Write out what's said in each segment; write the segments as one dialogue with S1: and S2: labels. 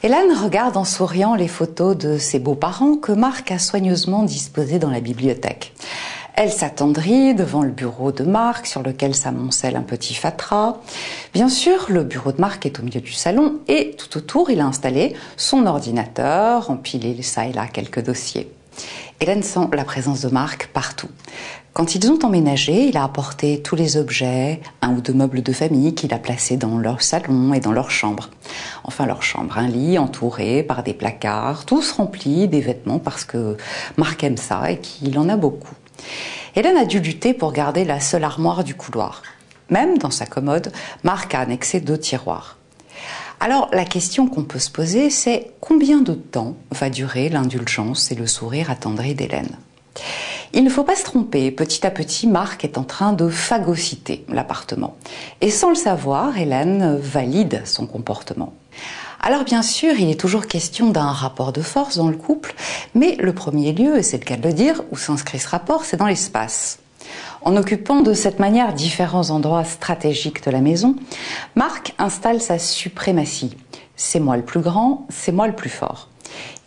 S1: Hélène regarde en souriant les photos de ses beaux-parents que Marc a soigneusement disposées dans la bibliothèque. Elle s'attendrit devant le bureau de Marc sur lequel s'amoncelle un petit fatras. Bien sûr, le bureau de Marc est au milieu du salon et tout autour, il a installé son ordinateur, empilé ça et là quelques dossiers. Hélène sent la présence de Marc partout. Quand ils ont emménagé, il a apporté tous les objets, un ou deux meubles de famille qu'il a placés dans leur salon et dans leur chambre. Enfin, leur chambre, un lit entouré par des placards, tous remplis des vêtements parce que Marc aime ça et qu'il en a beaucoup. Hélène a dû lutter pour garder la seule armoire du couloir. Même dans sa commode, Marc a annexé 2 tiroirs. Alors, la question qu'on peut se poser, c'est combien de temps va durer l'indulgence et le sourire attendri d'Hélène ? Il ne faut pas se tromper, petit à petit, Marc est en train de phagocyter l'appartement. Et sans le savoir, Hélène valide son comportement. Alors bien sûr, il est toujours question d'un rapport de force dans le couple, mais le premier lieu, et c'est le cas de le dire, où s'inscrit ce rapport, c'est dans l'espace. En occupant de cette manière différents endroits stratégiques de la maison, Marc installe sa suprématie. C'est moi le plus grand, c'est moi le plus fort.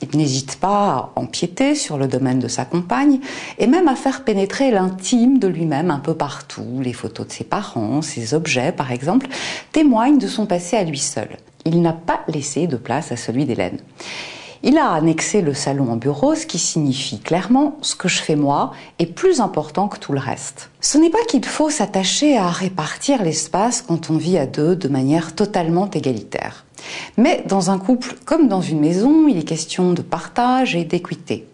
S1: Il n'hésite pas à empiéter sur le domaine de sa compagne et même à faire pénétrer l'intime de lui-même un peu partout. Les photos de ses parents, ses objets par exemple, témoignent de son passé à lui seul. Il n'a pas laissé de place à celui d'Hélène. Il a annexé le salon en bureau, ce qui signifie clairement « ce que je fais moi est plus important que tout le reste ». Ce n'est pas qu'il faut s'attacher à répartir l'espace quand on vit à deux de manière totalement égalitaire. Mais dans un couple comme dans une maison, il est question de partage et d'équité.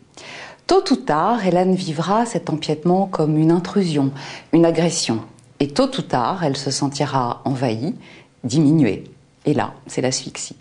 S1: Tôt ou tard, Hélène vivra cet empiètement comme une intrusion, une agression. Et tôt ou tard, elle se sentira envahie, diminuée. Et là, c'est l'asphyxie.